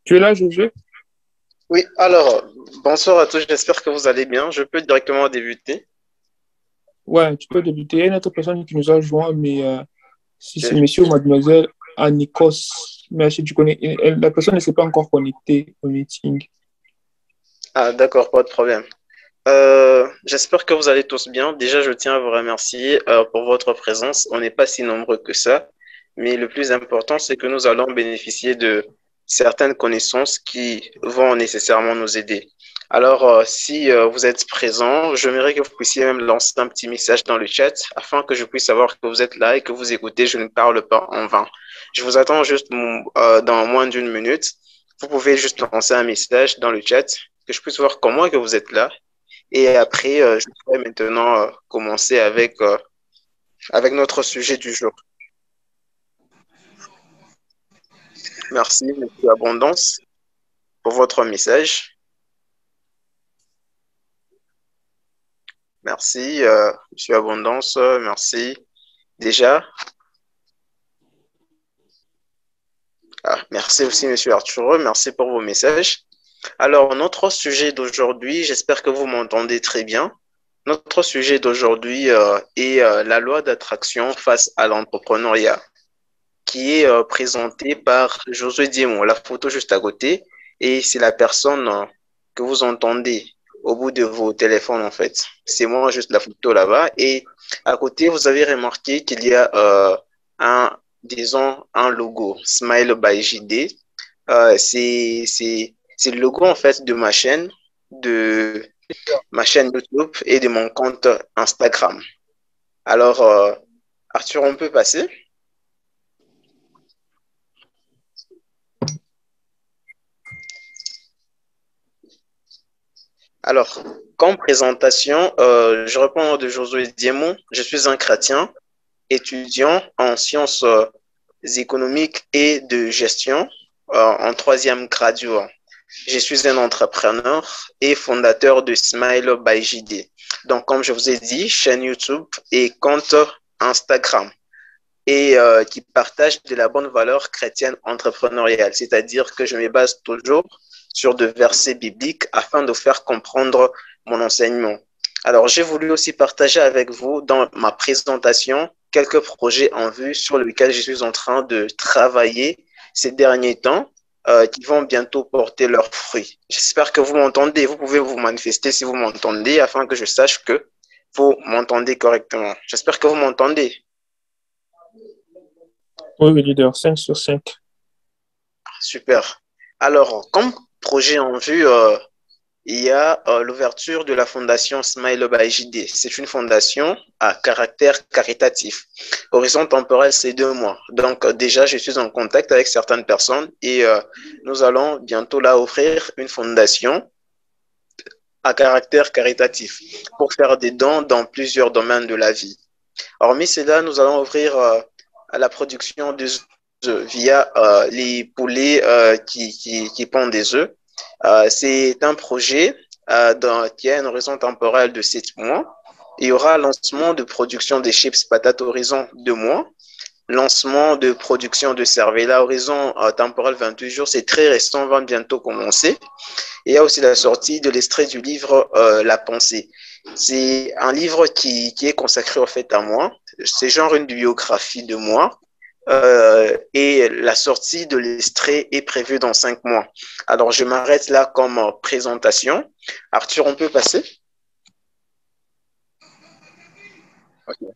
Tu es là, Josué? Oui, alors, bonsoir à tous, j'espère que vous allez bien. Je peux directement débuter. Ouais, tu peux débuter. Il y a une autre personne qui nous a joint, mais si c'est Ok. monsieur ou mademoiselle Anikos. Mais si tu connais, la personne ne s'est pas encore connectée au meeting. Ah, d'accord, pas de problème. J'espère que vous allez tous bien. Déjà, je tiens à vous remercier pour votre présence. On n'est pas si nombreux que ça, mais le plus important, c'est que nous allons bénéficier de certaines connaissances qui vont nécessairement nous aider. Alors, si vous êtes présent, j'aimerais que vous puissiez même lancer un petit message dans le chat afin que je puisse savoir que vous êtes là et que vous écoutez. Je ne parle pas en vain. Je vous attends juste dans moins d'une minute. Vous pouvez juste lancer un message dans le chat, que je puisse voir comment que vous êtes là et après, je pourrais maintenant commencer avec notre sujet du jour. Merci, Monsieur Abondance, pour votre message. Merci, Monsieur Abondance, merci. Déjà, merci aussi, Monsieur Arturo, merci pour vos messages. Alors, notre sujet d'aujourd'hui, j'espère que vous m'entendez très bien. Notre sujet d'aujourd'hui est la loi d'attraction face à l'entrepreneuriat, qui est présenté par Josué Diemon, la photo juste à côté, et c'est la personne que vous entendez au bout de vos téléphones en fait. C'est moi juste la photo là-bas, et à côté, vous avez remarqué qu'il y a disons, un logo, Smile by JD. C'est le logo en fait de de ma chaîne YouTube et de mon compte Instagram. Alors, Arthur, on peut passer? Alors, comme présentation, je reprends le nom de Josué Diemon. Je suis un chrétien, étudiant en sciences économiques et de gestion en troisième graduat. Je suis un entrepreneur et fondateur de Smile by JD. Donc, comme je vous ai dit, chaîne YouTube et compte Instagram et qui partage de la bonne valeur chrétienne entrepreneuriale, c'est-à-dire que je me base toujours sur de versets bibliques afin de faire comprendre mon enseignement. Alors, j'ai voulu aussi partager avec vous dans ma présentation quelques projets en vue sur lesquels je suis en train de travailler ces derniers temps qui vont bientôt porter leurs fruits. J'espère que vous m'entendez. Vous pouvez vous manifester si vous m'entendez afin que je sache que vous m'entendez correctement. J'espère que vous m'entendez. Oui, oui, leader, 5/5. Super. Alors, comme projet en vue, il y a l'ouverture de la fondation Smile by JD. C'est une fondation à caractère caritatif. Horizon temporel, c'est 2 mois. Donc, déjà, je suis en contact avec certaines personnes et nous allons bientôt là offrir une fondation à caractère caritatif pour faire des dons dans plusieurs domaines de la vie. Hormis cela, nous allons ouvrir à la production des œufs via les poulets qui pondent des œufs. C'est un projet qui a un horizon temporel de 7 mois. Il y aura lancement de production des chips patates horizon 2 mois. Lancement de production de cervelas à horizon temporel 28 jours. C'est très récent, on va bientôt commencer. Et il y a aussi la sortie de l'extrait du livre La pensée. C'est un livre qui est consacré au fait à moi. C'est genre une biographie de moi. Et la sortie de l'extrait est prévue dans 5 mois. Alors, je m'arrête là comme présentation. Arthur, on peut passer? Okay.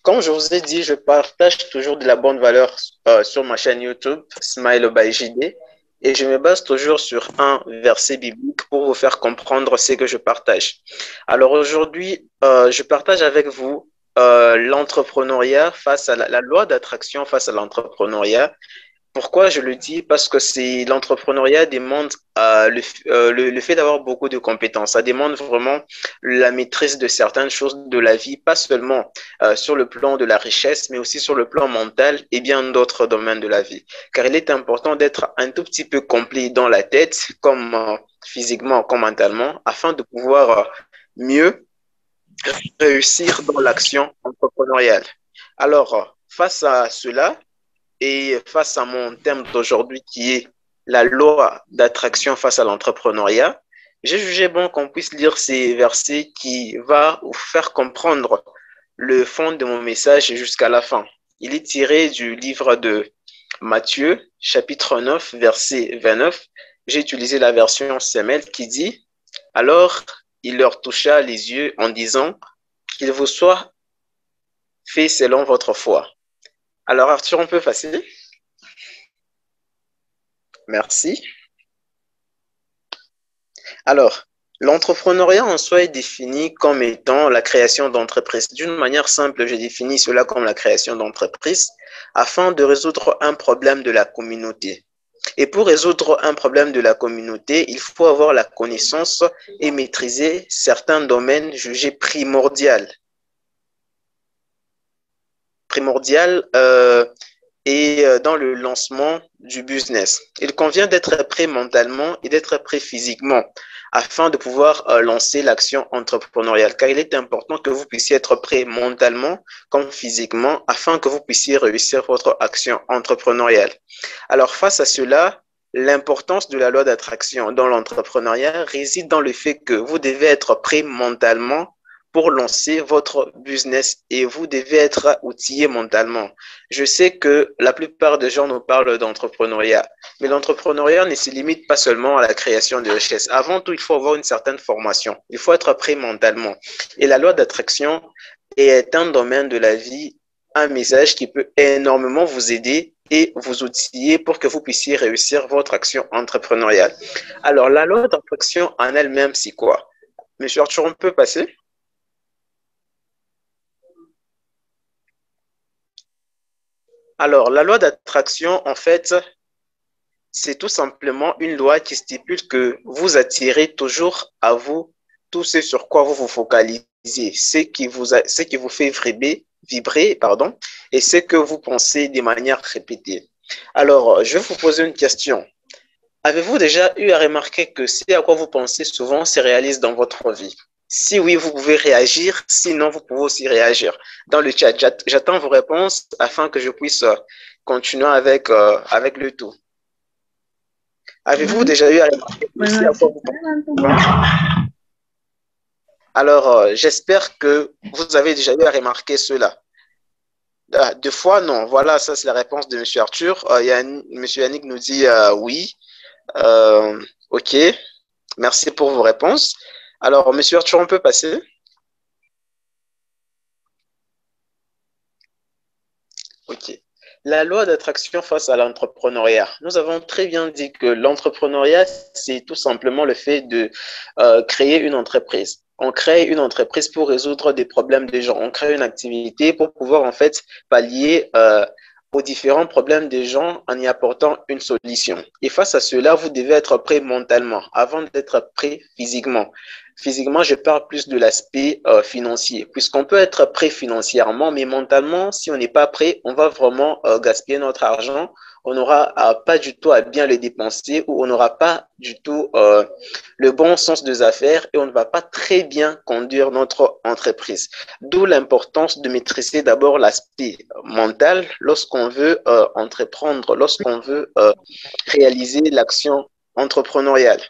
Comme je vous ai dit, je partage toujours de la bonne valeur sur ma chaîne YouTube, Smile by JD, et je me base toujours sur un verset biblique pour vous faire comprendre ce que je partage. Alors aujourd'hui, je partage avec vous l'entrepreneuriat face à la loi d'attraction face à l'entrepreneuriat. Pourquoi je le dis? Parce que c'est l'entrepreneuriat demande le fait d'avoir beaucoup de compétences. Ça demande vraiment la maîtrise de certaines choses de la vie, pas seulement sur le plan de la richesse, mais aussi sur le plan mental et bien d'autres domaines de la vie. Car il est important d'être un tout petit peu complet dans la tête, comme physiquement, comme mentalement, afin de pouvoir mieux réussir dans l'action entrepreneuriale. Alors, face à cela, et face à mon thème d'aujourd'hui qui est la loi d'attraction face à l'entrepreneuriat, j'ai jugé bon qu'on puisse lire ces versets qui va vous faire comprendre le fond de mon message jusqu'à la fin. Il est tiré du livre de Matthieu, chapitre 9, verset 29. J'ai utilisé la version Semel qui dit, alors il leur toucha les yeux en disant, qu'il vous soit fait selon votre foi. Alors Arthur, on peut passer? Merci. Alors, l'entrepreneuriat en soi est défini comme étant la création d'entreprises. D'une manière simple, je définis cela comme la création d'entreprises afin de résoudre un problème de la communauté. Et pour résoudre un problème de la communauté, il faut avoir la connaissance et maîtriser certains domaines jugés primordiaux. Et dans le lancement du business. Il convient d'être prêt mentalement et d'être prêt physiquement afin de pouvoir lancer l'action entrepreneuriale, car il est important que vous puissiez être prêt mentalement comme physiquement afin que vous puissiez réussir votre action entrepreneuriale. Alors face à cela, l'importance de la loi d'attraction dans l'entrepreneuriat réside dans le fait que vous devez être prêt mentalement pour lancer votre business et vous devez être outillé mentalement. Je sais que la plupart des gens nous parlent d'entrepreneuriat, mais l'entrepreneuriat ne se limite pas seulement à la création de richesses. Avant tout, il faut avoir une certaine formation. Il faut être prêt mentalement. Et la loi d'attraction est un domaine de la vie, un message qui peut énormément vous aider et vous outiller pour que vous puissiez réussir votre action entrepreneuriale. Alors, la loi d'attraction en elle-même, c'est quoi? Monsieur Arthur, on peut passer? Alors, la loi d'attraction, en fait, c'est tout simplement une loi qui stipule que vous attirez toujours à vous tout ce sur quoi vous vous focalisez, ce qui vous fait vibrer, pardon, et ce que vous pensez de manière répétée. Alors, je vais vous poser une question. Avez-vous déjà eu à remarquer que ce à quoi vous pensez souvent se réalise dans votre vie? Si oui, vous pouvez réagir. Sinon, vous pouvez aussi réagir dans le chat. J'attends vos réponses afin que je puisse continuer avec le tout. Avez-vous déjà eu à remarquer ce à quoi vous pensez? Alors, j'espère que vous avez déjà eu à remarquer cela. Deux fois, non. Voilà, ça c'est la réponse de M. Arthur. M. Yannick nous dit oui. OK. Merci pour vos réponses. Alors, monsieur Arthur, on peut passer? OK. La loi d'attraction face à l'entrepreneuriat. Nous avons très bien dit que l'entrepreneuriat, c'est tout simplement le fait de créer une entreprise. On crée une entreprise pour résoudre des problèmes des gens. On crée une activité pour pouvoir en fait pallier aux différents problèmes des gens en y apportant une solution. Et face à cela, vous devez être prêt mentalement avant d'être prêt physiquement. Physiquement, je parle plus de l'aspect financier, puisqu'on peut être prêt financièrement, mais mentalement, si on n'est pas prêt, on va vraiment gaspiller notre argent. On n'aura pas du tout à bien le dépenser ou on n'aura pas du tout le bon sens des affaires et on ne va pas très bien conduire notre entreprise. D'où l'importance de maîtriser d'abord l'aspect mental lorsqu'on veut entreprendre, lorsqu'on veut réaliser l'action entrepreneuriale.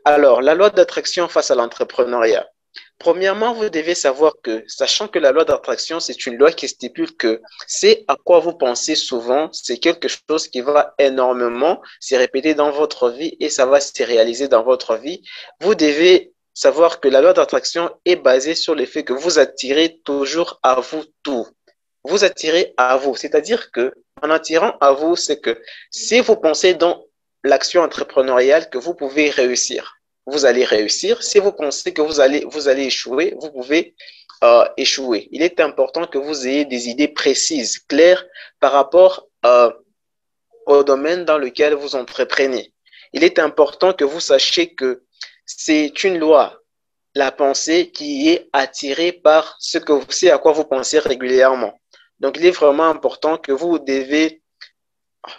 Alors, la loi d'attraction face à l'entrepreneuriat. Premièrement, vous devez savoir que, sachant que la loi d'attraction, c'est une loi qui stipule que c'est à quoi vous pensez souvent, c'est quelque chose qui va énormément se répéter dans votre vie et ça va se réaliser dans votre vie. Vous devez savoir que la loi d'attraction est basée sur le fait que vous attirez toujours à vous tout. Vous attirez à vous, c'est-à-dire que en attirant à vous, c'est que si vous pensez dans l'action entrepreneuriale que vous pouvez réussir, vous allez réussir. Si vous pensez que vous allez échouer, vous pouvez échouer. Il est important que vous ayez des idées précises, claires par rapport au domaine dans lequel vous entreprenez. Il est important que vous sachiez que c'est une loi, la pensée qui est attirée par ce à quoi vous pensez régulièrement. Donc, il est vraiment important que vous devez,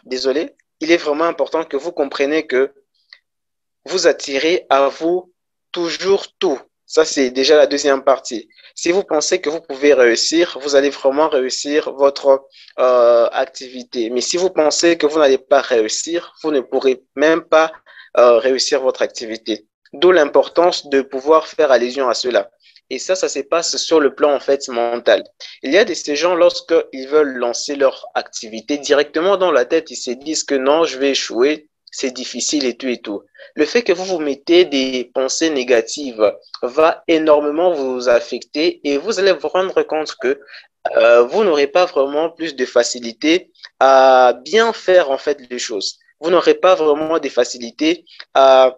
désolé, il est vraiment important que vous compreniez que vous attirez à vous toujours tout. Ça, c'est déjà la deuxième partie. Si vous pensez que vous pouvez réussir, vous allez vraiment réussir votre activité. Mais si vous pensez que vous n'allez pas réussir, vous ne pourrez même pas réussir votre activité. D'où l'importance de pouvoir faire allusion à cela. Et ça se passe sur le plan en fait mental. Il y a ces gens, lorsqu'ils veulent lancer leur activité, directement dans la tête, ils se disent que non, je vais échouer, c'est difficile et tout et tout. Le fait que vous vous mettez des pensées négatives va énormément vous affecter et vous allez vous rendre compte que vous n'aurez pas vraiment plus de facilité à bien faire en fait les choses. Vous n'aurez pas vraiment de facilité à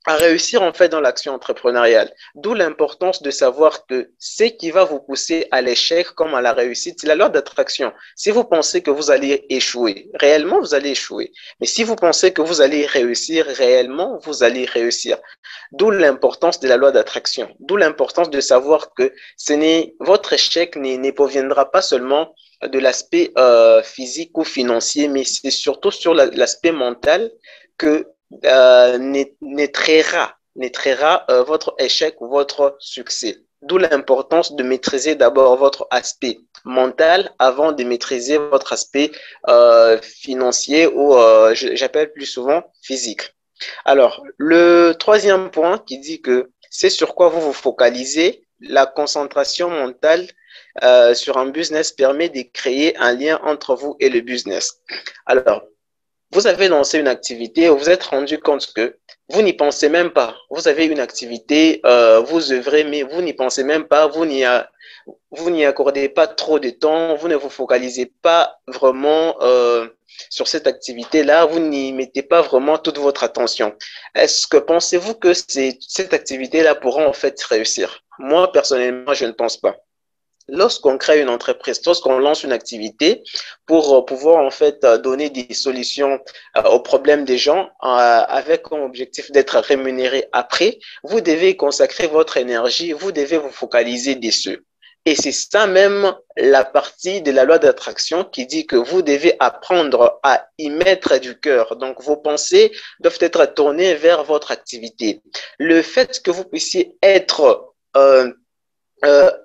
réussir en fait dans l'action entrepreneuriale. D'où l'importance de savoir que ce qui va vous pousser à l'échec comme à la réussite, c'est la loi d'attraction. Si vous pensez que vous allez échouer, réellement vous allez échouer. Mais si vous pensez que vous allez réussir, réellement vous allez réussir. D'où l'importance de la loi d'attraction. D'où l'importance de savoir que votre échec ne proviendra pas seulement de l'aspect physique ou financier, mais c'est surtout sur l'aspect mental que naîtra votre échec ou votre succès. D'où l'importance de maîtriser d'abord votre aspect mental avant de maîtriser votre aspect financier ou j'appelle plus souvent physique. Alors, le troisième point qui dit que c'est sur quoi vous vous focalisez, la concentration mentale sur un business permet de créer un lien entre vous et le business. Alors, vous avez lancé une activité et vous vous êtes rendu compte que vous n'y pensez même pas. Vous avez une activité, vous œuvrez, mais vous n'y pensez même pas, vous n'y accordez pas trop de temps, vous ne vous focalisez pas vraiment sur cette activité-là, vous n'y mettez pas vraiment toute votre attention. Est-ce que pensez-vous que cette activité-là pourra en fait réussir? Moi, personnellement, je ne pense pas. Lorsqu'on crée une entreprise, lorsqu'on lance une activité pour pouvoir en fait donner des solutions aux problèmes des gens avec comme objectif d'être rémunéré après, vous devez consacrer votre énergie, vous devez vous focaliser dessus. Et c'est ça même la partie de la loi d'attraction qui dit que vous devez apprendre à y mettre du cœur. Donc, vos pensées doivent être tournées vers votre activité. Le fait que vous puissiez être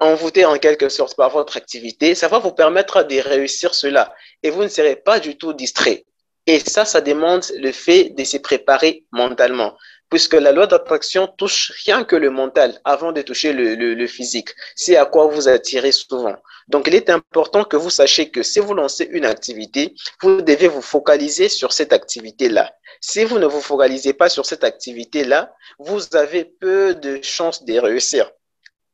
envoûté en quelque sorte par votre activité, ça va vous permettre de réussir cela et vous ne serez pas du tout distrait. Et ça demande le fait de se préparer mentalement, puisque la loi d'attraction touche rien que le mental avant de toucher le physique. C'est à quoi vous attirez souvent. Donc, il est important que vous sachiez que si vous lancez une activité, vous devez vous focaliser sur cette activité-là. Si vous ne vous focalisez pas sur cette activité-là, vous avez peu de chances de réussir.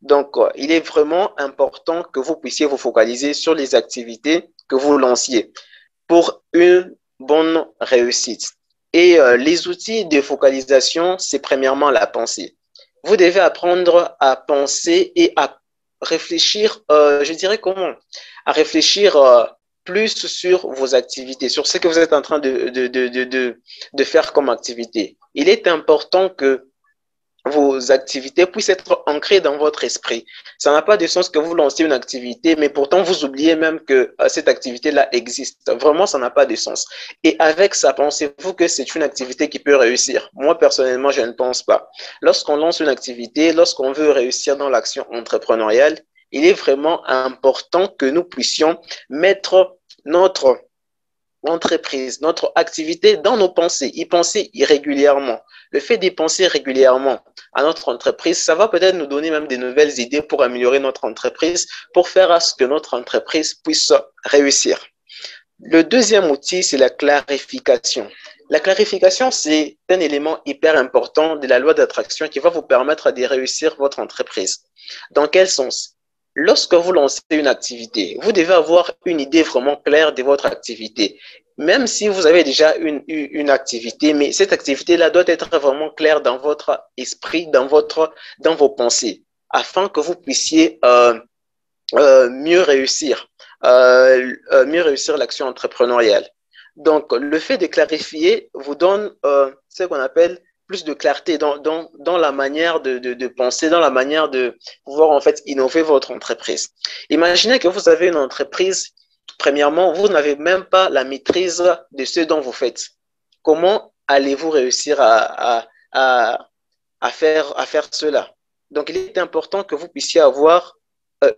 Donc, il est vraiment important que vous puissiez vous focaliser sur les activités que vous lanciez pour une bonne réussite. Et les outils de focalisation, c'est premièrement la pensée. Vous devez apprendre à penser et à réfléchir, je dirais comment? À réfléchir plus sur vos activités, sur ce que vous êtes en train de faire comme activité. Il est important que vos activités puissent être ancrées dans votre esprit. Ça n'a pas de sens que vous lanciez une activité, mais pourtant vous oubliez même que cette activité-là existe. Vraiment, ça n'a pas de sens. Et avec ça, pensez-vous que c'est une activité qui peut réussir? Moi, personnellement, je ne pense pas. Lorsqu'on lance une activité, lorsqu'on veut réussir dans l'action entrepreneuriale, il est vraiment important que nous puissions mettre notre entreprise, notre activité dans nos pensées, y penser régulièrement. Le fait d'y penser régulièrement à notre entreprise, ça va peut-être nous donner même de nouvelles idées pour améliorer notre entreprise, pour faire à ce que notre entreprise puisse réussir. Le deuxième outil, c'est la clarification. La clarification, c'est un élément hyper important de la loi d'attraction qui va vous permettre de réussir votre entreprise. Dans quel sens? Lorsque vous lancez une activité, vous devez avoir une idée vraiment claire de votre activité. Même si vous avez déjà une activité, mais cette activité-là doit être vraiment claire dans votre esprit, dans vos pensées, afin que vous puissiez mieux réussir l'action entrepreneuriale. Donc, le fait de clarifier vous donne ce qu'on appelle plus de clarté dans la manière de penser, dans la manière de pouvoir en fait innover votre entreprise. Imaginez que vous avez une entreprise, premièrement, vous n'avez même pas la maîtrise de ce dont vous faites. Comment allez-vous réussir à faire cela? Donc, il est important que vous puissiez avoir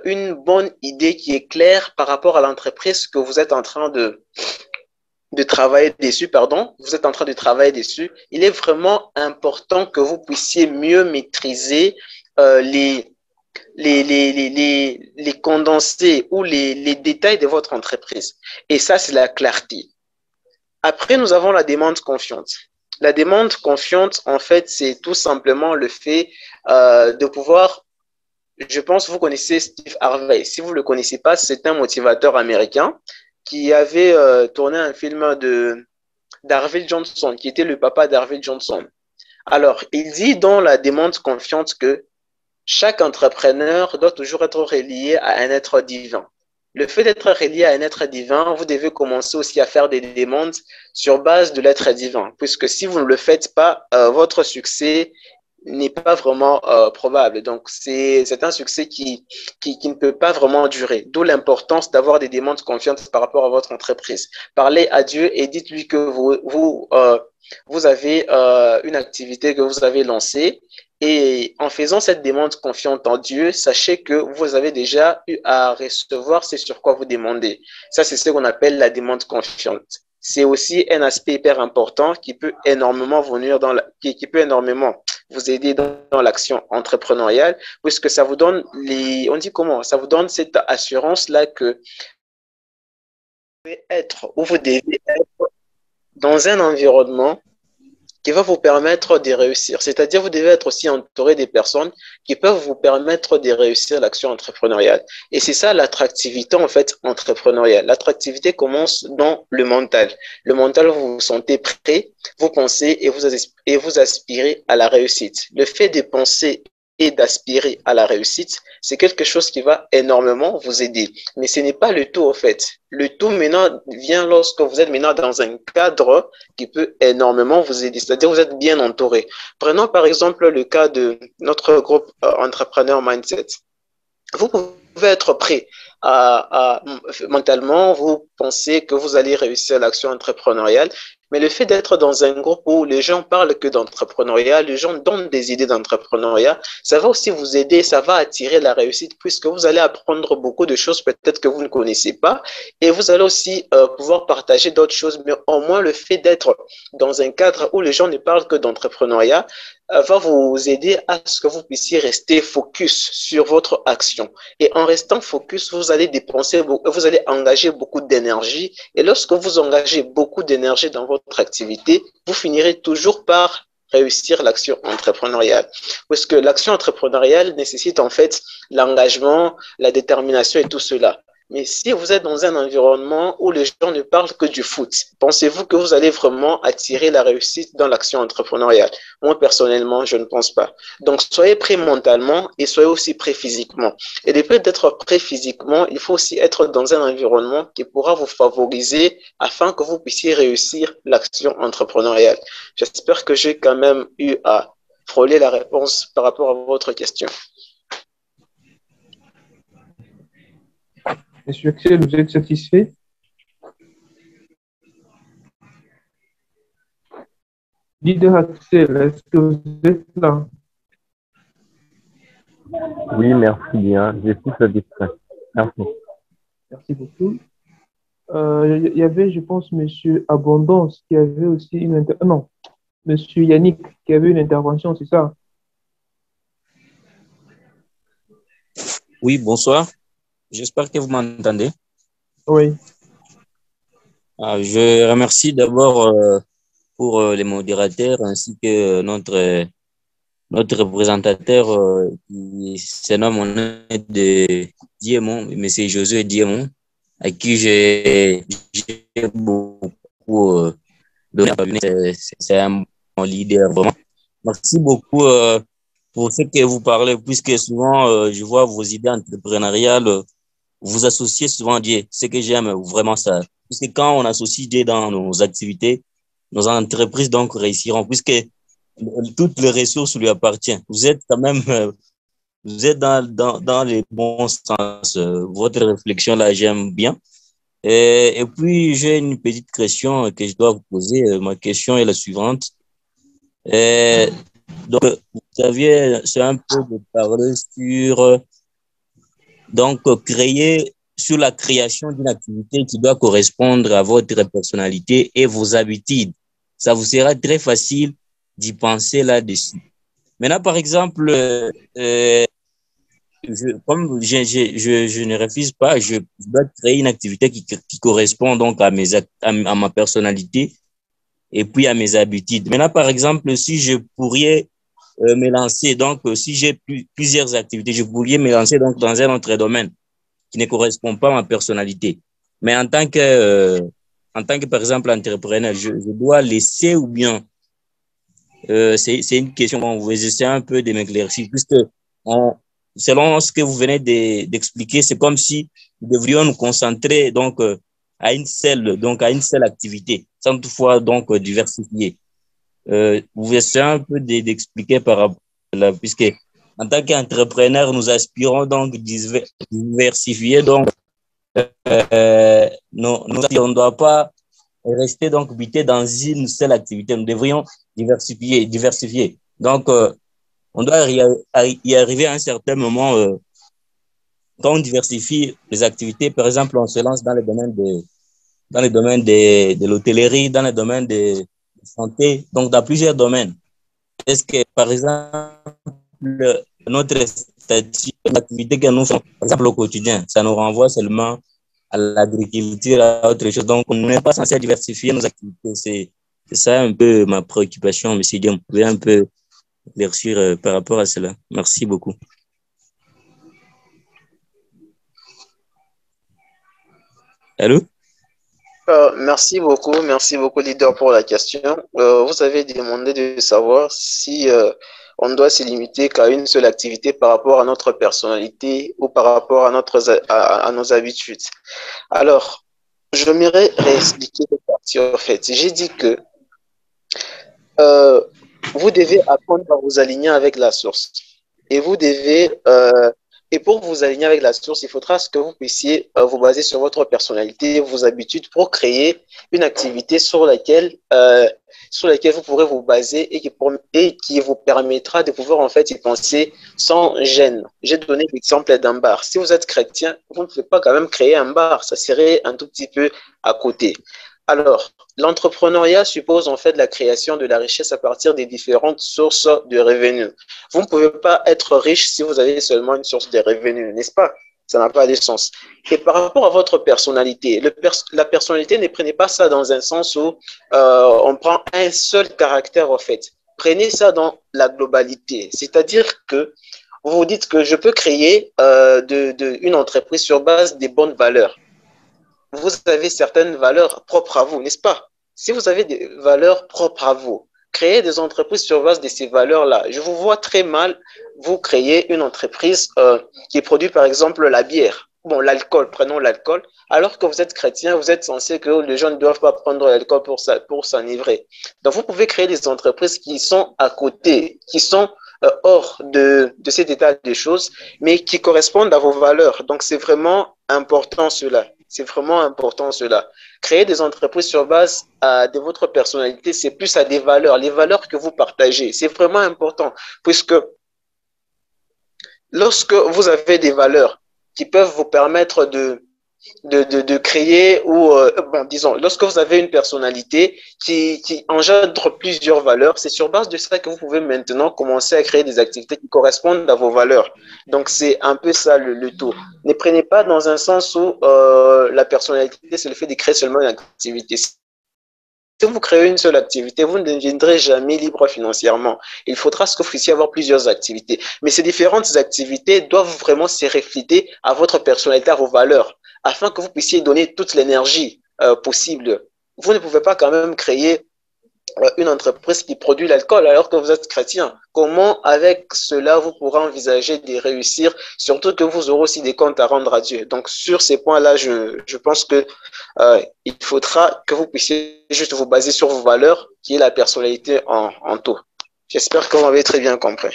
une bonne idée qui est claire par rapport à l'entreprise que vous êtes en train de travailler dessus, pardon, vous êtes en train de travailler dessus. Il est vraiment important que vous puissiez mieux maîtriser les condensés ou les détails de votre entreprise. Et ça, c'est la clarté. Après, nous avons la demande confiante. La demande confiante, en fait, c'est tout simplement le fait de pouvoir, je pense, vous connaissez Steve Harvey. Si vous ne le connaissez pas, c'est un motivateur américain qui avait tourné un film d'Harvey Johnson, qui était le papa d'Harvey Johnson. Alors, il dit dans la demande confiante que chaque entrepreneur doit toujours être relié à un être divin. Le fait d'être relié à un être divin, vous devez commencer aussi à faire des demandes sur base de l'être divin, puisque si vous ne le faites pas, votre succès n'est pas vraiment probable. Donc, c'est un succès qui ne peut pas vraiment durer. D'où l'importance d'avoir des demandes confiantes par rapport à votre entreprise. Parlez à Dieu et dites-lui que vous avez une activité que vous avez lancée. Et en faisant cette demande confiante en Dieu, sachez que vous avez déjà eu à recevoir ce sur quoi vous demandez. Ça, c'est ce qu'on appelle la demande confiante. C'est aussi un aspect hyper important qui peut énormément venir qui peut énormément vous aider dans l'action entrepreneuriale, puisque ça vous donne on dit comment? Ça vous donne cette assurance-là que vous devez être, ou vous devez être dans un environnement qui va vous permettre de réussir. C'est-à-dire, vous devez être aussi entouré des personnes qui peuvent vous permettre de réussir l'action entrepreneuriale. Et c'est ça l'attractivité, en fait, entrepreneuriale. L'attractivité commence dans le mental. Le mental, vous vous sentez prêt, vous pensez et vous aspirez à la réussite. Le fait de penser et d'aspirer à la réussite, c'est quelque chose qui va énormément vous aider. Mais ce n'est pas le tout, en fait. Le tout maintenant vient lorsque vous êtes maintenant dans un cadre qui peut énormément vous aider. C'est-à-dire vous êtes bien entouré. Prenons par exemple le cas de notre groupe Entrepreneur Mindset. Vous pouvez être prêt mentalement, vous pensez que vous allez réussir l'action entrepreneuriale, mais le fait d'être dans un groupe où les gens parlent que d'entrepreneuriat, les gens donnent des idées d'entrepreneuriat, ça va aussi vous aider, ça va attirer la réussite puisque vous allez apprendre beaucoup de choses peut-être que vous ne connaissez pas et vous allez aussi pouvoir partager d'autres choses, mais au moins le fait d'être dans un cadre où les gens ne parlent que d'entrepreneuriat va vous aider à ce que vous puissiez rester focus sur votre action. Et en restant focus, vous allez vous allez engager beaucoup d'énergie. Et lorsque vous engagez beaucoup d'énergie dans votre activité, vous finirez toujours par réussir l'action entrepreneuriale. Parce que l'action entrepreneuriale nécessite en fait l'engagement, la détermination et tout cela. Mais si vous êtes dans un environnement où les gens ne parlent que du foot, pensez-vous que vous allez vraiment attirer la réussite dans l'action entrepreneuriale? Moi, personnellement, je ne pense pas. Donc, soyez prêt mentalement et soyez aussi prêt physiquement. Et le fait d'être prêt physiquement, il faut aussi être dans un environnement qui pourra vous favoriser afin que vous puissiez réussir l'action entrepreneuriale. J'espère que j'ai quand même eu à frôler la réponse par rapport à votre question. Monsieur Axel, vous êtes satisfait? Leader Axel, est-ce que vous êtes là? Oui, merci bien. Je suis satisfait. Merci. Merci beaucoup. Il y avait, je pense, Monsieur Abondance qui avait aussi une intervention. Non, Monsieur Yannick qui avait une intervention, c'est ça? Oui, bonsoir. J'espère que vous m'entendez. Oui. Je remercie d'abord pour les modérateurs ainsi que notre représentateur qui se nomme de Diemon, M. Josué Diemon, à qui j'ai beaucoup donné. C'est un bon leader, vraiment. Merci beaucoup pour ce que vous parlez, puisque souvent, je vois vos idées entrepreneuriales, vous associez souvent Dieu. Ce que j'aime vraiment ça. Puisque quand on associe Dieu dans nos activités, nos entreprises donc réussiront, puisque toutes les ressources lui appartiennent. Vous êtes quand même, vous êtes dans les bons sens. Votre réflexion là, j'aime bien. Et puis, j'ai une petite question que je dois vous poser. Ma question est la suivante. Donc, vous aviez, c'est un peu de parler sur, donc, créer, sur la création d'une activité qui doit correspondre à votre personnalité et vos habitudes. Ça vous sera très facile d'y penser là-dessus. Maintenant, par exemple, comme je ne refuse pas, je dois créer une activité qui correspond donc à ma personnalité et puis à mes habitudes. Maintenant, par exemple, si je pourrais me lancer, donc si j'ai plusieurs activités, je pourrais me lancer donc dans un autre domaine qui ne correspond pas à ma personnalité. Mais en tant que par exemple entrepreneur, je dois laisser ou bien c'est une question qu'on vous essaie un peu de m'éclaircir, puisque on, selon ce que vous venez d'expliquer, c'est comme si nous devrions nous concentrer donc à à une seule activité, sans toutefois donc diversifier. Vous essayez un peu d'expliquer par rapport à là, puisque en tant qu'entrepreneur, nous aspirons donc diversifier donc on ne doit pas rester donc buté dans une seule activité. Nous devrions diversifier. Donc, on doit y arriver à un certain moment. Quand on diversifie les activités, par exemple, on se lance dans le domaine de l'hôtellerie, dans le domaine de santé, donc dans plusieurs domaines. Est-ce que, par exemple, notre statut, l'activité que nous faisons, par exemple, au quotidien, ça nous renvoie seulement à l'agriculture, à autre chose. Donc, on n'est pas censé diversifier nos activités. C'est ça un peu ma préoccupation, M. Diom. Vous pouvez un peu éclaircir par rapport à cela. Merci beaucoup. Allô? Merci beaucoup, leader, pour la question. Vous avez demandé de savoir si on doit se limiter qu'à une seule activité par rapport à notre personnalité ou par rapport à nos habitudes. Alors, je m'aimerais réexpliquer cette partie en fait. J'ai dit que euh, vous devez apprendre à vous aligner avec la source. Et vous devez, et pour vous aligner avec la source, il faudra que vous puissiez vous baser sur votre personnalité, vos habitudes pour créer une activité sur laquelle vous pourrez vous baser et qui vous permettra de pouvoir en fait y penser sans gêne. J'ai donné l'exemple d'un bar. Si vous êtes chrétien, vous ne pouvez pas quand même créer un bar. Ça serait un tout petit peu à côté. Alors, l'entrepreneuriat suppose en fait la création de la richesse à partir des différentes sources de revenus. Vous ne pouvez pas être riche si vous avez seulement une source de revenus, n'est-ce pas? Ça n'a pas de sens. Et par rapport à votre personnalité, la personnalité, ne prenez pas ça dans un sens où on prend un seul caractère en fait. Prenez ça dans la globalité. C'est-à-dire que vous vous dites que je peux créer une entreprise sur base des bonnes valeurs. Vous avez certaines valeurs propres à vous, n'est-ce pas? Si vous avez des valeurs propres à vous, créez des entreprises sur base de ces valeurs-là. Je vous vois très mal vous créer une entreprise qui produit par exemple la bière. Bon, l'alcool, prenons l'alcool. Alors que vous êtes chrétien, vous êtes censé que les gens ne doivent pas prendre l'alcool pour s'enivrer. Donc, vous pouvez créer des entreprises qui sont à côté, qui sont hors de cet état des choses, mais qui correspondent à vos valeurs. Donc, c'est vraiment important cela. C'est vraiment important cela. Créer des entreprises sur base de votre personnalité, c'est plus à des valeurs, les valeurs que vous partagez. C'est vraiment important, puisque lorsque vous avez des valeurs qui peuvent vous permettre de créer ou, bon, disons, lorsque vous avez une personnalité qui engendre plusieurs valeurs, c'est sur base de ça que vous pouvez maintenant commencer à créer des activités qui correspondent à vos valeurs. Donc, c'est un peu ça le tout. Ne prenez pas dans un sens où la personnalité, c'est le fait de créer seulement une activité. Si vous créez une seule activité, vous ne deviendrez jamais libre financièrement. Il faudra que vous puissiez avoir plusieurs activités. Mais ces différentes activités doivent vraiment se refléter à votre personnalité, à vos valeurs, afin que vous puissiez donner toute l'énergie possible. Vous ne pouvez pas quand même créer une entreprise qui produit l'alcool alors que vous êtes chrétien. Comment, avec cela, vous pourrez envisager de réussir, surtout que vous aurez aussi des comptes à rendre à Dieu. Donc, sur ces points-là, je pense que il faudra que vous puissiez juste vous baser sur vos valeurs, qui est la personnalité en tout. J'espère que vous m'avez très bien compris.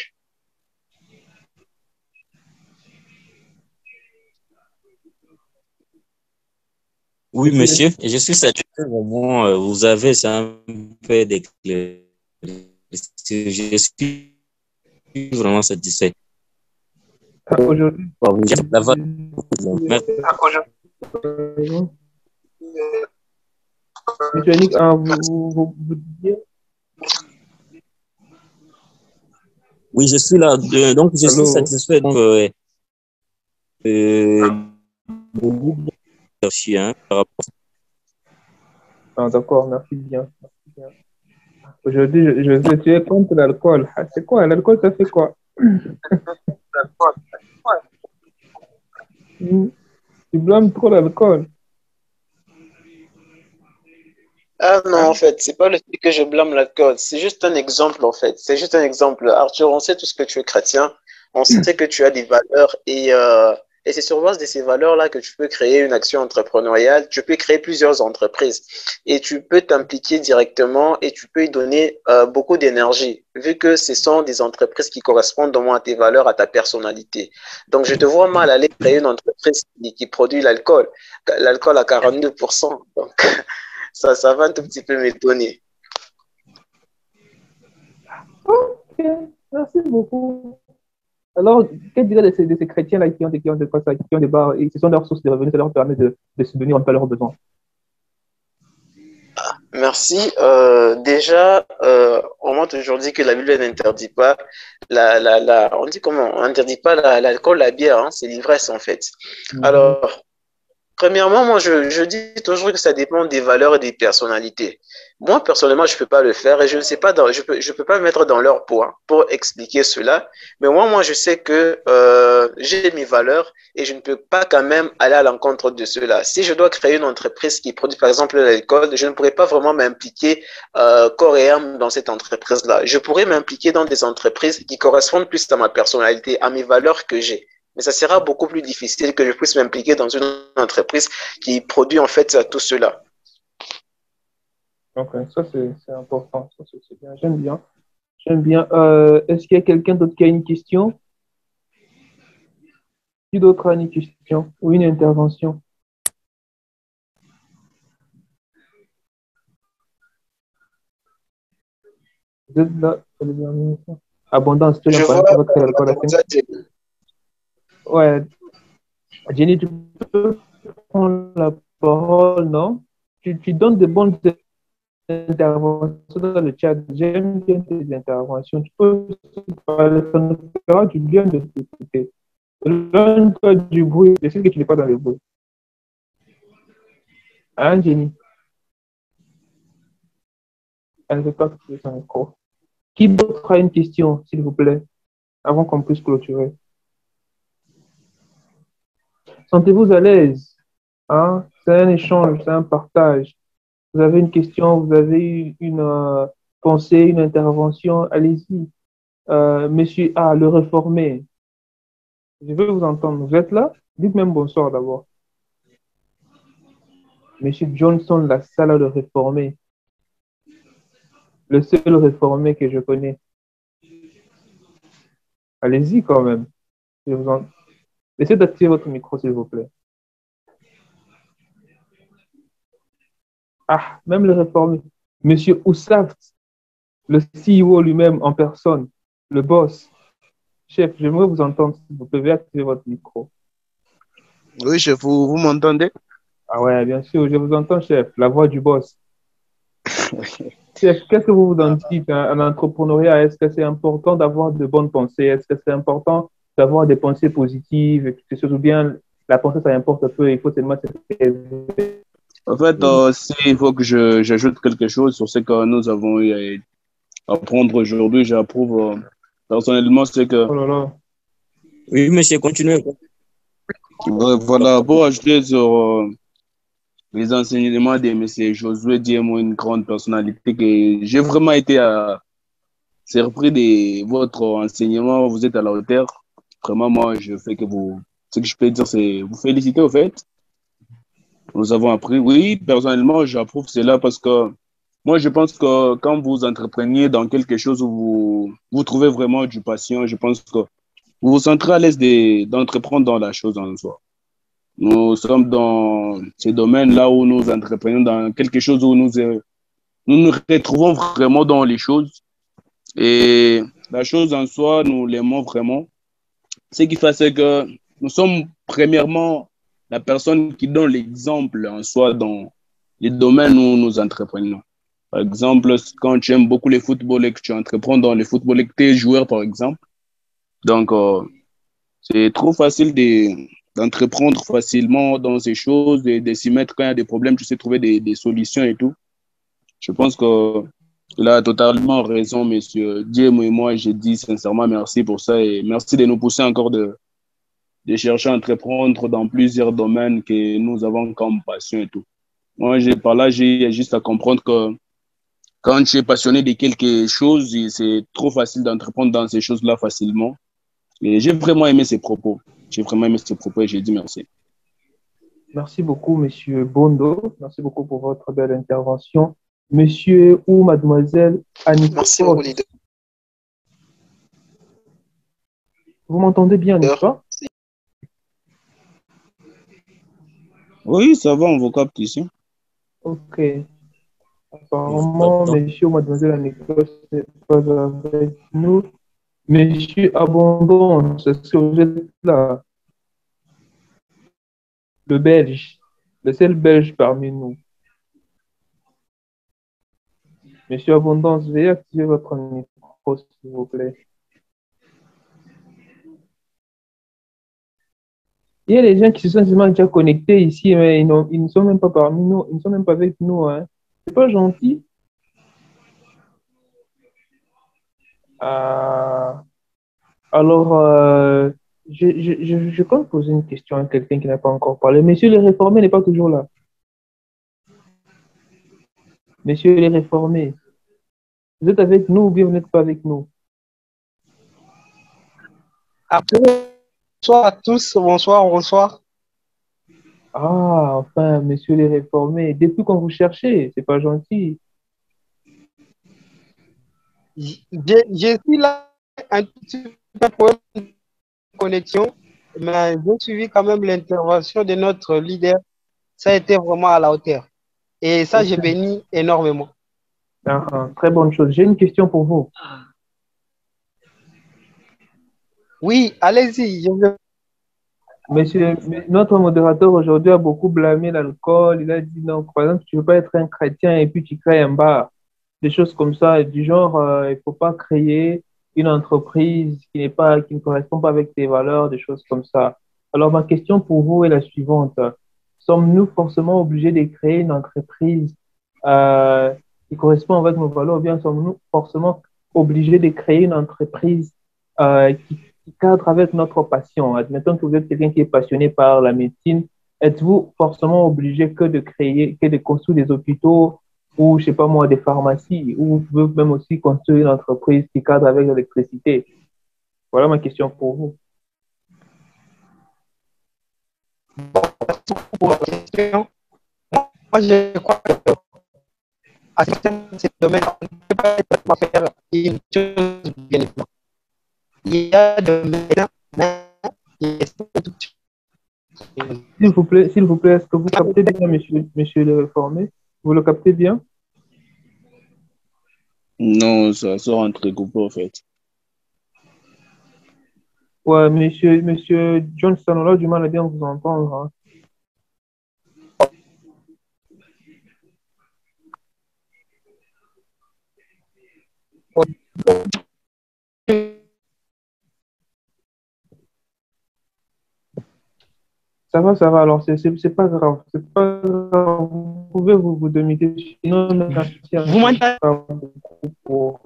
Oui, monsieur, et je suis satisfait vraiment. Vous avez ça un peu d'éclairci. Je suis vraiment satisfait. Aujourd'hui, Bon, la vague. Merci. Monsieur Yannick, vous disiez? Oui, je suis là. Donc, je suis Allô? satisfait. Donc, beaucoup de merci, hein, par rapport. Ah, d'accord, merci bien. Merci bien. Aujourd'hui, je sais, tu es contre l'alcool. Ah, c'est quoi? L'alcool, ça fait quoi? Hmm, tu blâmes trop l'alcool. Ah non, en Hein? fait, c'est pas le fait que je blâme l'alcool, c'est juste un exemple, en fait. C'est juste un exemple. Arthur, on sait tous que tu es chrétien, on sait que tu as des valeurs et c'est sur base de ces valeurs-là que tu peux créer une action entrepreneuriale, tu peux créer plusieurs entreprises et tu peux t'impliquer directement et tu peux y donner beaucoup d'énergie, vu que ce sont des entreprises qui correspondent au moins à tes valeurs, à ta personnalité. Donc, je te vois mal aller créer une entreprise qui produit l'alcool à 42%. Donc, ça va un tout petit peu m'étonner. Ok, merci beaucoup. Alors, qu'est-ce que de ces chrétiens-là qui ont de quoi ça, qui ont des bars, et ce sont leurs sources de revenus, ça leur permet de subvenir un peu à leurs besoins. Merci. Déjà, on m'a toujours dit que la Bible n'interdit pas on dit comment? On n'interdit pas l'alcool, la bière, hein, c'est l'ivresse en fait. Mhm. Alors, premièrement, moi, je dis toujours que ça dépend des valeurs et des personnalités. Moi, personnellement, je ne peux pas le faire et je ne sais pas, je peux pas me mettre dans leur poids pour expliquer cela. Mais moi, je sais que j'ai mes valeurs et je ne peux pas quand même aller à l'encontre de cela. Si je dois créer une entreprise qui produit, par exemple, l'alcool, je ne pourrais pas vraiment m'impliquer corps et âme dans cette entreprise-là. Je pourrais m'impliquer dans des entreprises qui correspondent plus à ma personnalité, à mes valeurs que j'ai. Mais ça sera beaucoup plus difficile que je puisse m'impliquer dans une entreprise qui produit en fait tout cela. Ok, ça c'est important, ça c'est bien, j'aime bien. J'aime bien. Est-ce qu'il y a quelqu'un d'autre qui a une question? Qui d'autre a une question ou une intervention? Vous êtes là, c'est le dernier. Abondance, tu as Je parlé vois pour votre l'alcool à 5. mademoiselle Jenny. Ouais, Jenny, tu peux prendre la parole, non? Tu donnes de bonnes interventions dans le chat. J'aime bien tes interventions. Tu peux parler, ça nous fera du bien de t'écouter. Donne-toi du bruit. Je sais que tu n'es pas dans le bruit. Hein, Jenny? Elle ne veut pas que son micro. Qui d'autre a une question, s'il vous plaît, avant qu'on puisse clôturer? Sentez-vous à l'aise. Hein? C'est un échange, c'est un partage. Vous avez une question, vous avez une pensée, une intervention, allez-y. Monsieur A, le réformé, je veux vous entendre. Vous êtes là? Dites même bonsoir d'abord. Monsieur Johnson, la salle de réformé, le seul réformé que je connais. Allez-y quand même. Je vous en... Essayez d'activer votre micro, s'il vous plaît. Ah, même le réformé. Monsieur Ousaft, le CEO lui-même en personne, le boss. Chef, j'aimerais vous entendre. Si vous pouvez activer votre micro. Oui, chef, vous m'entendez? Ah ouais, bien sûr, je vous entends, chef. La voix du boss. Chef, qu'est-ce que vous vous en dites en entrepreneuriat? Est-ce que c'est important d'avoir de bonnes pensées? Est-ce que c'est important d'avoir des pensées positives et toutes ces choses? Ou bien la pensée, ça importe peu, il faut seulement se... En fait, s'il faut que j'ajoute quelque chose sur ce que nous avons eu à apprendre aujourd'hui, j'approuve personnellement, c'est que Oh là là. Oui, monsieur, continuez. voilà, pour ajouter sur les enseignements de M. Josué Diemo, une grande personnalité que j'ai vraiment été surpris de votre enseignement. Vous êtes à la hauteur. Vraiment, moi, je fais que vous. Ce que je peux dire, c'est vous féliciter au fait. Nous avons appris. Oui, personnellement, j'approuve cela parce que moi, je pense que quand vous entrepreniez dans quelque chose où vous trouvez vraiment du passion, je pense que vous vous sentez à l'aise d'entreprendre dans la chose en soi. Nous sommes dans ces domaines-là où nous entreprenons dans quelque chose où nous nous retrouvons vraiment dans les choses. Et la chose en soi, nous l'aimons vraiment. Ce qui fait, c'est que nous sommes premièrement la personne qui donne l'exemple en soi dans les domaines où nous entreprenons. Par exemple, quand tu aimes beaucoup le football et que tu entreprends dans le football et que tu es joueur, par exemple, donc c'est trop facile d'entreprendre facilement dans ces choses, de s'y mettre quand il y a des problèmes, tu sais trouver des solutions et tout. Je pense que il a totalement raison, monsieur Diemo et moi, j'ai dit sincèrement merci pour ça et merci de nous pousser encore de chercher à entreprendre dans plusieurs domaines que nous avons comme passion et tout. Moi, par là, j'ai juste à comprendre que quand tu es passionné de quelque chose, c'est trop facile d'entreprendre dans ces choses-là facilement. Et j'ai vraiment aimé ses propos. J'ai vraiment aimé ses propos et j'ai dit merci. Merci beaucoup, Monsieur Bondo. Merci beaucoup pour votre belle intervention. Monsieur ou Mademoiselle Merci beaucoup, Anikos, leader. vous m'entendez bien, n'est-ce pas? Oui, ça va, on vous capte ici. Ok. Apparemment, Monsieur ou Mademoiselle Anikos n'est pas avec nous. Monsieur Abondance, est-ce que vous êtes là? Le Belge, le seul Belge parmi nous. Monsieur Abondance, veuillez activer votre micro, s'il vous plaît. Il y a des gens qui se sont déjà connectés ici, mais ils ne sont même pas parmi nous, ils ne sont même pas avec nous. Hein. C'est pas gentil. Alors, je compte poser une question à quelqu'un qui n'a pas encore parlé. Monsieur le réformé n'est pas toujours là. Monsieur les réformés, vous êtes avec nous ou bien vous n'êtes pas avec nous? Bonsoir à tous, bonsoir, bonsoir. Ah, enfin, monsieur les réformés, depuis qu'on vous cherchait, c'est pas gentil. Je suis là un petit peu pour une connexion, mais j'ai suivi quand même l'intervention de notre leader. Ça a été vraiment à la hauteur. Et ça, j'ai béni énormément. Très bonne chose. J'ai une question pour vous. Oui, allez-y. Monsieur, notre modérateur aujourd'hui a beaucoup blâmé l'alcool. Il a dit non, par exemple, tu ne veux pas être un chrétien et puis tu crées un bar. Des choses comme ça, du genre, il ne faut pas créer une entreprise qui ne correspond pas avec tes valeurs, des choses comme ça. Alors, ma question pour vous est la suivante. Sommes-nous forcément obligés de créer une entreprise euh, qui correspond avec nos valeurs ou bien sommes-nous forcément obligés de créer une entreprise qui cadre avec notre passion? Admettons que vous êtes quelqu'un qui est passionné par la médecine. Êtes-vous forcément obligé que de construire des hôpitaux ou, je sais pas moi, des pharmacies, ou vous pouvez même aussi construire une entreprise qui cadre avec l'électricité? Voilà ma question pour vous. Pour la question, moi, je crois que à certains domaines, on ne peut pas faire une chose bien évidemment. Il y a de médecins, mais S'il vous plaît, est-ce que vous captez bien, monsieur le réformé? Vous le captez bien? Non, ça sort entrecoupé, en fait. Ouais, monsieur Johnson, on a du mal à bien vous entendre. Hein. Ça va, ça va. Alors, c'est pas grave. C'est pas grave. Vous pouvez vous dominer. Sinon, vous m'entendez? pour,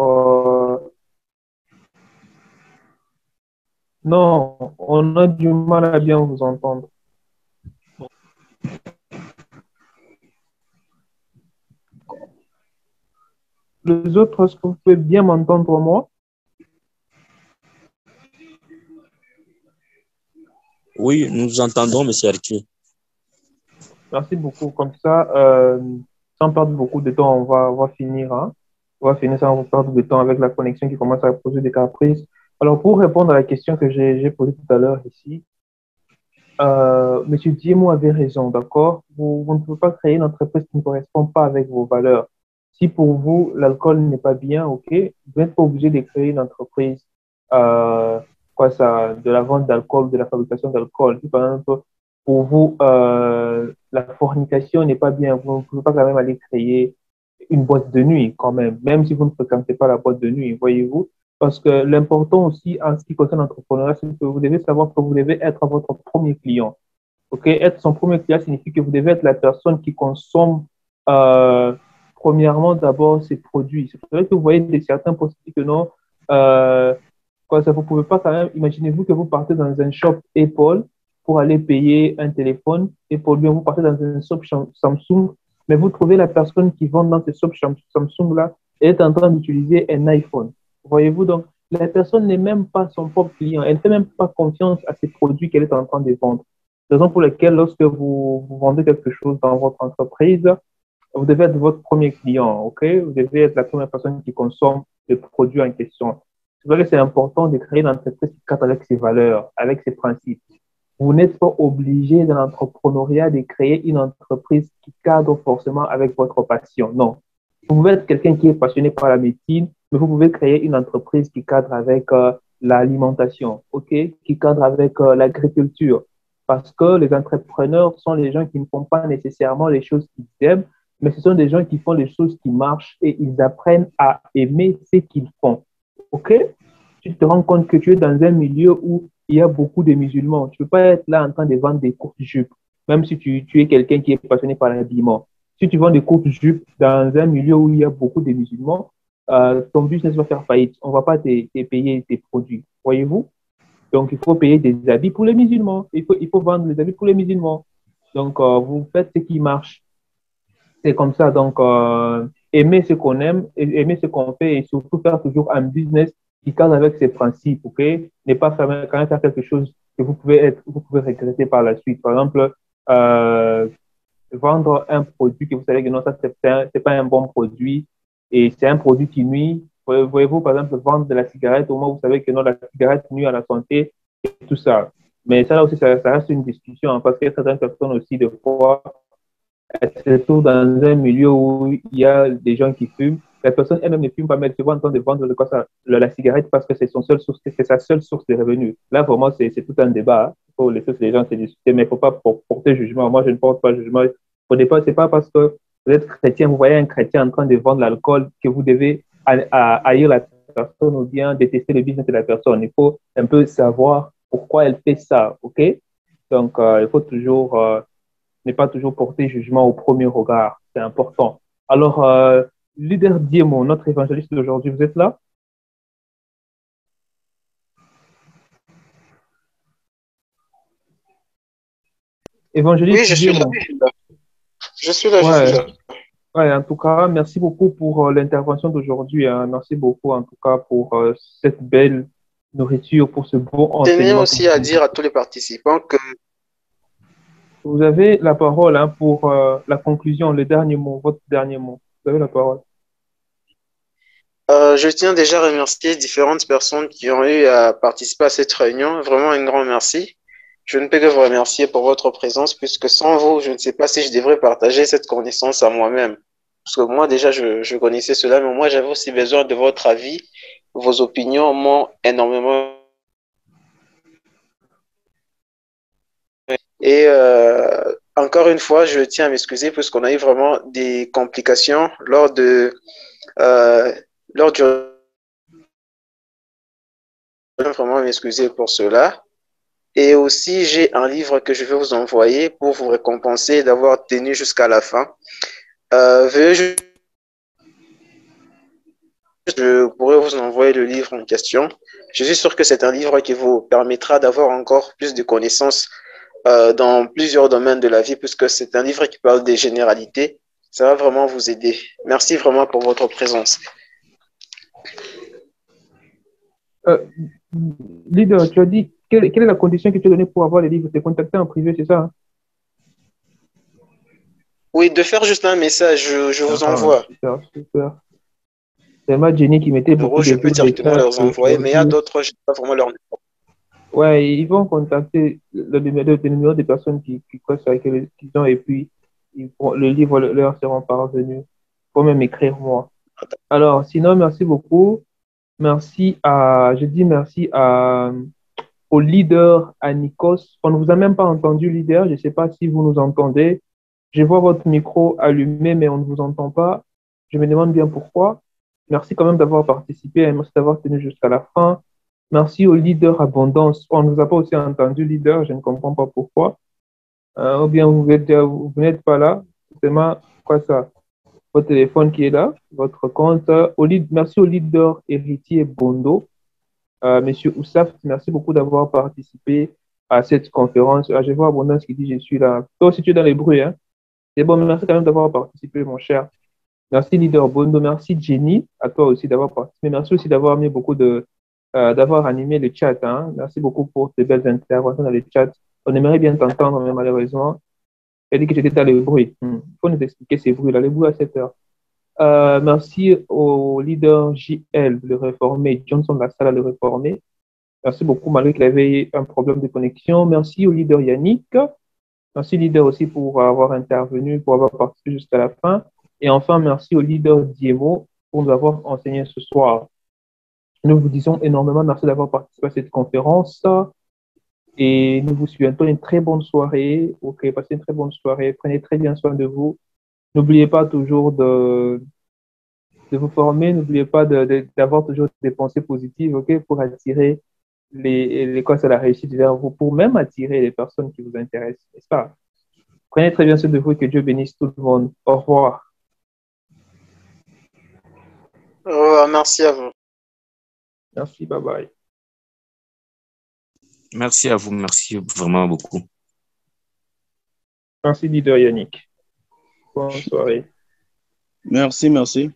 non, on a du mal à bien vous entendre. Les autres, est-ce que vous pouvez bien m'entendre, moi? Oui, nous entendons, monsieur Arthur. Merci beaucoup. Comme ça, sans perdre beaucoup de temps, on va finir. Hein. On va finir sans perdre de temps avec la connexion qui commence à poser des caprices. Alors, pour répondre à la question que j'ai posée tout à l'heure ici, Monsieur Diemo avait raison, d'accord? Vous ne pouvez pas créer une entreprise qui ne correspond pas avec vos valeurs. Si pour vous, l'alcool n'est pas bien, OK, vous n'êtes pas obligé de créer une entreprise euh, de la vente d'alcool, de la fabrication d'alcool. Si par exemple, pour vous, la fornication n'est pas bien, vous ne pouvez pas quand même aller créer une boîte de nuit quand même, même si vous ne fréquentez pas la boîte de nuit, voyez-vous. Parce que l'important aussi en ce qui concerne l'entrepreneuriat, c'est que vous devez savoir que vous devez être votre premier client. OK? Être son premier client signifie que vous devez être la personne qui consomme euh, premièrement d'abord ces produits. C'est vrai que vous voyez certains postes que non, euh, ça, vous ne pouvez pas quand même, imaginez-vous que vous partez dans un shop Apple pour aller payer un téléphone Apple, bien vous partez dans un shop Samsung, mais vous trouvez la personne qui vend dans ce shop Samsung là est en train d'utiliser un iPhone. Voyez-vous donc, la personne n'est même pas son propre client, elle ne fait même pas confiance à ces produits qu'elle est en train de vendre. Raison pour laquelle lorsque vous vendez quelque chose dans votre entreprise, vous devez être votre premier client, OK? Vous devez être la première personne qui consomme le produit en question. C'est vrai que c'est important de créer une entreprise qui cadre avec ses valeurs, avec ses principes. Vous n'êtes pas obligé dans l'entrepreneuriat de créer une entreprise qui cadre forcément avec votre passion. Non. Vous pouvez être quelqu'un qui est passionné par la médecine, mais vous pouvez créer une entreprise qui cadre avec l'alimentation, OK? Qui cadre avec l'agriculture. Parce que les entrepreneurs sont les gens qui ne font pas nécessairement les choses qu'ils aiment, mais ce sont des gens qui font les choses qui marchent et ils apprennent à aimer ce qu'ils font. OK? Tu te rends compte que tu es dans un milieu où il y a beaucoup de musulmans. Tu ne peux pas être là en train de vendre des courtes jupes, même si tu es quelqu'un qui est passionné par l'habillement. Si tu vends des courtes jupes dans un milieu où il y a beaucoup de musulmans, ton business va faire faillite. On ne va pas te payer tes produits. Voyez-vous? Donc, il faut payer des habits pour les musulmans. Il faut vendre les habits pour les musulmans. Donc, vous faites ce qui marche. C'est comme ça. Donc, aimer ce qu'on aime, aimer ce qu'on fait et surtout faire toujours un business qui cadre avec ses principes, OK? Ne pas faire, quand même faire quelque chose que vous pouvez regretter par la suite. Par exemple, euh, vendre un produit que vous savez que non, ça, c'est pas un bon produit et c'est un produit qui nuit. Voyez-vous, par exemple, vendre de la cigarette, au moins vous savez que non, la cigarette nuit à la santé et tout ça. Mais ça, là aussi, ça reste une discussion hein, parce qu'il y a certaines personnes aussi, de fois, elle se trouve dans un milieu où il y a des gens qui fument. La personne elle-même ne fume pas, mais elle se voit en train de vendre la cigarette parce que c'est c'est sa seule source de revenus. Là, vraiment, c'est tout un débat. Hein. Il faut laisser les gens se discuter, mais il ne faut pas porter jugement. Moi, je ne porte pas jugement. Au départ, c'est pas parce que vous êtes chrétien, vous voyez un chrétien en train de vendre l'alcool que vous devez haïr la personne ou bien détester le business de la personne. Il faut un peu savoir pourquoi elle fait ça, OK? Donc, il faut toujours ne pas toujours porter jugement au premier regard. C'est important. Alors, leader Diemo, notre évangéliste d'aujourd'hui, vous êtes là? Oui, Évangéliste je suis là. Diemo. Je suis là, je Ouais, suis là. ouais, en tout cas, merci beaucoup pour l'intervention d'aujourd'hui. Hein. Merci beaucoup, en tout cas, pour cette belle nourriture, pour ce beau Je tenais enseignement que aussi vous à nous dire donnez. à tous les participants que Vous avez la parole hein, pour la conclusion, le dernier mot, votre dernier mot. Vous avez la parole. je tiens déjà à remercier différentes personnes qui ont eu à participer à cette réunion. Vraiment un grand merci. Je ne peux que vous remercier pour votre présence, puisque sans vous, je ne sais pas si je devrais partager cette connaissance à moi-même. Parce que moi, déjà, je connaissais cela, mais moi, j'avais aussi besoin de votre avis. Vos opinions m'ont énormément. Et encore une fois, je tiens à m'excuser puisqu'on a eu vraiment des complications euh, lors du vraiment m'excuser pour cela. Et aussi, j'ai un livre que je vais vous envoyer pour vous récompenser d'avoir tenu jusqu'à la fin. Veuillez je pourrais vous envoyer le livre en question. Je suis sûr que c'est un livre qui vous permettra d'avoir encore plus de connaissances dans plusieurs domaines de la vie, puisque c'est un livre qui parle des généralités. Ça va vraiment vous aider. Merci vraiment pour votre présence. Euh, leader, tu as dit, quelle est la condition que tu as donnée pour avoir les livres? Tu contacté en privé, c'est ça? Hein? Oui, de faire juste un message, je vous Ah, envoie. super, super. C'est ma Jenny qui mettait beaucoup Je de peux jours directement d'écart leur envoyer, mais il y a aujourd'hui. d'autres, je ne sais pas vraiment leur numéro. Ouais, ils vont contacter le numéro des personnes qui croient sur lesquelles ils ont et puis le livre leur seront parvenus. faut même écrire moi. Alors, sinon, merci beaucoup. Je dis merci au leader, à Nikos. On ne vous a même pas entendu, leader. Je ne sais pas si vous nous entendez. Je vois votre micro allumé, mais on ne vous entend pas. Je me demande bien pourquoi. Merci quand même d'avoir participé et merci d'avoir tenu jusqu'à la fin. Merci au leader Abondance. On ne vous a pas aussi entendu, leader. Je ne comprends pas pourquoi. Ou bien vous n'êtes pas là. C'est quoi ça? Votre téléphone qui est là, votre compte. Merci au leader héritier Bondo. Monsieur Oussaf, merci beaucoup d'avoir participé à cette conférence. Je vois Abondance qui dit je suis là. Toi aussi, tu es dans les bruits, hein? C'est bon, merci quand même d'avoir participé, mon cher. Merci, leader Bondo. Merci, Jenny, à toi aussi d'avoir participé. Merci aussi d'avoir mis d'avoir animé le chat, hein. Merci beaucoup pour tes belles interventions dans le chat. On aimerait bien t'entendre, mais malheureusement, elle dit que j'étais dans les bruits. Il faut nous expliquer ces bruits-là, les bruits à cette heure. Merci au leader JL, le réformé, Johnson Lassala, le réformé. Merci beaucoup, malgré qu'il avait un problème de connexion. Merci au leader Yannick. Merci, leader, aussi pour avoir intervenu, pour avoir participé jusqu'à la fin. Et enfin, merci au leader Diemo pour nous avoir enseigné ce soir. Nous vous disons énormément merci d'avoir participé à cette conférence et nous vous souhaitons une très bonne soirée. Ok, passez une très bonne soirée. Prenez très bien soin de vous. N'oubliez pas toujours de vous former. N'oubliez pas d'avoir toujours des pensées positives, ok, pour attirer les causes à la réussite vers vous, pour même attirer les personnes qui vous intéressent, n'est-ce pas? Prenez très bien soin de vous et que Dieu bénisse tout le monde. Au revoir. Au revoir, merci à vous. Merci, bye bye. Merci à vous, merci vraiment beaucoup. Merci, leader Yannick. Bonne soirée. Merci, merci.